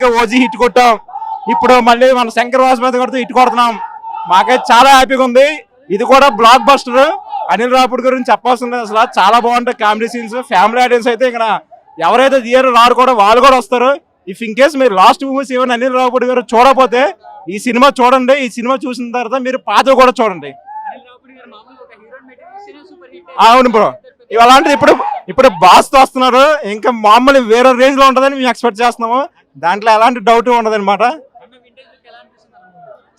OG hit కొట్టాం, ఇప్పుడు మళ్ళీ మన శంకర్ వాస్ మీద కొడుతూ హిట్ కొడుతున్నాం. మాకైతే చాలా హ్యాపీగా ఉంది. ఇది కూడా బ్లాక్ బస్టర్. అనిల్ రావిపూడి గురించి చెప్పాల్సింది అసలు చాలా బాగుంటాయి కామెడీ సీన్స్. ఫ్యామిలీ ఆడియన్స్ అయితే ఇక్కడ ఎవరైతే థియేటర్ రారు కూడా వాళ్ళు కూడా వస్తారు. ఇఫ్ ఇన్ కేస్ మీరు లాస్ట్ మూవీస్ ఏమైనా అనిల్ రావిపూడి గారు చూడకపోతే ఈ సినిమా చూడండి. ఈ సినిమా చూసిన తర్వాత మీరు పాత కూడా చూడండి. అవును బ్రో, ఇవి అలాంటిది ఇప్పుడు బాస్ తో వస్తున్నారు, ఇంకా మామూలు వేరే రేంజ్ లో ఉంటుందని మేము ఎక్స్పెక్ట్ చేస్తున్నాము. దాంట్లో ఎలాంటి డౌట్ ఉండదు అనమాట.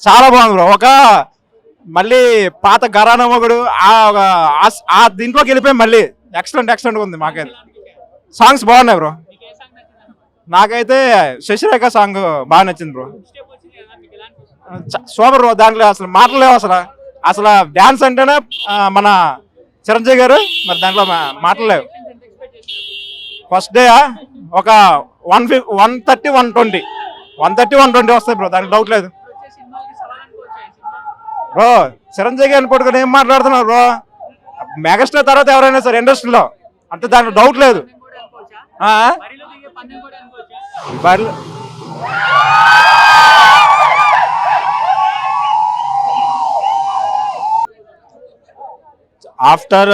చాలా బాగుంది బ్రో. ఒక మళ్ళీ పాత గరానా మొగుడు ఆ దీంట్లోకి వెళ్ళిపోయి మళ్ళీ ఎక్సలెంట్ ఉంది. మాకైతే సాంగ్స్ బాగున్నాయి బ్రో. నాకైతే శశిరేఖ సాంగ్ బాగా నచ్చింది బ్రో. Super bro. దాంట్లో అసలు మాటలు లేవు. అసలు డాన్స్ అంటేనే మన చిరంజీవి గారు, మరి దాంట్లో మాటలు లేవు. ఫస్ట్ డే ఒక 130-120 వస్తాయి బ్రో, దానికి డౌట్ లేదు బ్రో. చిరంజీవి గారిని పట్టుకుని ఏం మాట్లాడుతున్నారు బ్రో? మెగాస్టార్ తర్వాత ఎవరైనా సరే ఇండస్ట్రీలో అంటే దాంట్లో డౌట్ లేదు. ఆఫ్టర్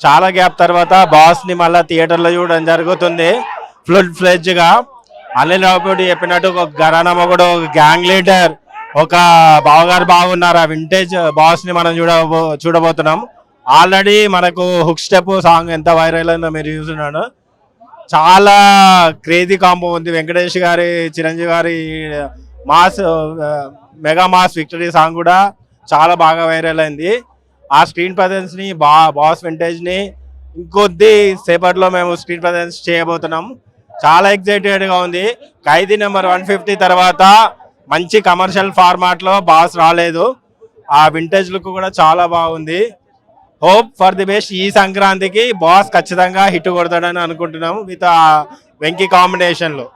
చాలా గ్యాప్ తర్వాత బాస్ ని మళ్ళీ థియేటర్లో చూడడం జరుగుతుంది ఫుల్ ఫ్లెడ్జ్ గా. అనిల్ రావిపూడి చెప్పినట్టు ఒక ఘరానా మొగుడు, ఒక గ్యాంగ్ లీడర్, ఒక బావగారు బాగున్నారు. ఆ వింటేజ్ బాస్ ని మనం చూడబోతున్నాం. ఆల్రెడీ మనకు హుక్ స్టెప్ సాంగ్ ఎంత వైరల్ అయిందో మీరు చూస్తున్నాడు. చాలా క్రేజీ కాంబో ఉంది. వెంకటేష్ గారి, చిరంజీవి గారి మెగా మాస్ విక్టరీ సాంగ్ కూడా చాలా బాగా వైరల్ అయింది. ఆ స్క్రీన్ ప్రజెన్స్ ని బాస్ వింటేజ్ ని ఇంకొద్ది సేపట్లో మేము స్క్రీన్ ప్రజెన్స్ చేయబోతున్నాం. చాలా ఎక్సైటెడ్ గా ఉంది. ఖైదీ నెంబర్ 150 తర్వాత మంచి కమర్షియల్ ఫార్మాట్ లో బాస్ రాలేదు. ఆ వింటేజ్ లుక్ కూడా చాలా బాగుంది. Hope for the best. ఈ సంక్రాంతికి బాస్ ఖచ్చితంగా హిట్ కొడతాడని అనుకుంటున్నాము విత్ వెంకీ కాంబినేషన్ లో.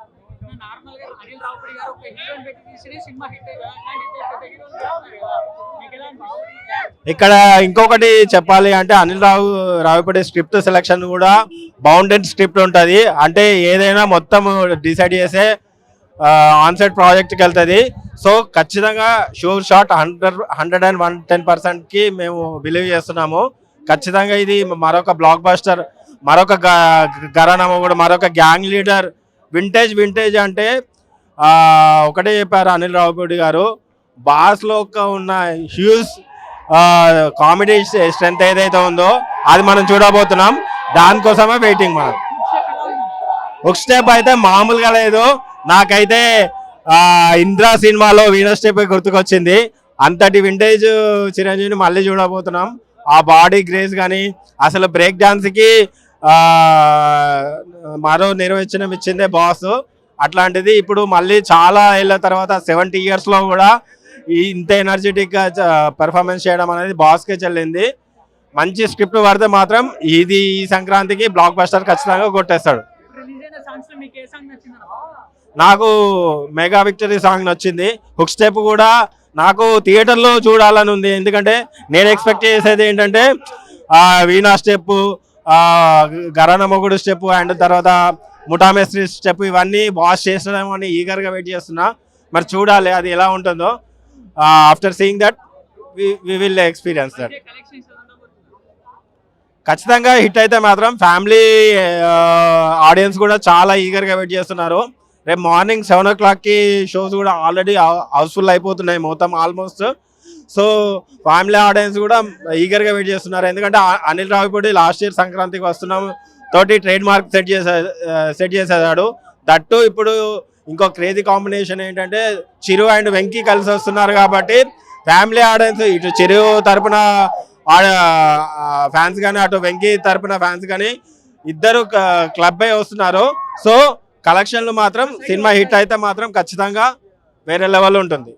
ఇక్కడ ఇంకొకటి చెప్పాలి అంటే అనిల్ రావిపూడి స్క్రిప్ట్ సెలెక్షన్ కూడా బౌండెడ్ స్క్రిప్ట్ ఉంటుంది. అంటే ఏదైనా మొత్తం డిసైడ్ చేసే ఆన్సైట్ ప్రాజెక్ట్కి వెళ్తుంది. సో ఖచ్చితంగా షూర్ షాట్ 110% మేము బిలీవ్ చేస్తున్నాము. ఖచ్చితంగా ఇది మరొక బ్లాక్ బస్టర్, మరొక ఘరానా మొగుడు, మరొక గ్యాంగ్ లీడర్. వింటేజ్ అంటే ఒకటే చెప్పారు అనిల్ రావిపూడి గారు, బాస్లో ఉన్న హ్యూజ్ కామెడీ స్ట్రెంత్ ఏదైతే ఉందో అది మనం చూడబోతున్నాం. దానికోసమే వెయిటింగ్. మనం ఒక స్టెప్ అయితే మామూలుగా లేదు. నాకైతే ఇంద్రా సినిమాలో వీణ స్టెప్ గుర్తుకొచ్చింది. అంతటి వింటేజ్ చిరంజీవిని మళ్ళీ చూడబోతున్నాం. ఆ బాడీ గ్రేస్ కానీ అసలు బ్రేక్ డాన్స్కి మరో నిర్వచనం ఇచ్చిందే బాస్. అట్లాంటిది ఇప్పుడు మళ్ళీ చాలా ఏళ్ళ తర్వాత 70 years లో కూడా ఇంత ఎనర్జెటిక్ గా పెర్ఫార్మెన్స్ చేయడం అనేది బాస్కే చెల్లింది. మంచి స్క్రిప్ట్ పడితే మాత్రం ఇది ఈ సంక్రాంతికి బ్లాక్ బస్టర్ ఖచ్చితంగా కొట్టేస్తాడు. నాకు మెగా విక్టరీ సాంగ్ నచ్చింది. హుక్ స్టెప్ కూడా నాకు థియేటర్లో చూడాలని ఉంది. ఎందుకంటే నేను ఎక్స్పెక్ట్ చేసేది ఏంటంటే వీణా స్టెప్, ఘరానా మొగుడు స్టెప్ అండ్ తర్వాత ముఠామేస్త్రి స్టెప్, ఇవన్నీ బాస్ చేస్తున్నామో అని ఈగర్గా వెయిట్ చేస్తున్నా. మరి చూడాలి అది ఎలా ఉంటుందో. After seeing that we will experience that. ఖచ్చితంగా హిట్ అయితే మాత్రం ఫ్యామిలీ ఆడియన్స్ కూడా చాలా ఈగర్గా వెయిట్ చేస్తున్నారు. రేపు మార్నింగ్ 7 o'clockకి షోస్ కూడా ఆల్రెడీ హౌస్ఫుల్ అయిపోతున్నాయి మొత్తం ఆల్మోస్ట్. సో ఫ్యామిలీ ఆడియన్స్ కూడా ఈగర్గా వెయిట్ చేస్తున్నారు. ఎందుకంటే అనిల్ రావిపూడి లాస్ట్ ఇయర్ సంక్రాంతికి వస్తున్నాం తోటి ట్రేడ్ మార్క్ సెట్ చేసేసాడు. దట్టు ఇప్పుడు ఇంకో క్రేజీ కాంబినేషన్ ఏంటంటే చిరు అండ్ వెంకీ కలిసి వస్తున్నారు. కాబట్టి ఫ్యామిలీ ఆడియన్స్ ఇటు చిరు తరపున ఫ్యాన్స్ కానీ అటు వెంకీ తరపున ఫ్యాన్స్ కానీ ఇద్దరు క్లబ్ అయి వస్తున్నారు. సో కలెక్షన్లు మాత్రం సినిమా హిట్ అయితే మాత్రం ఖచ్చితంగా వేరే లెవెల్ ఉంటుంది.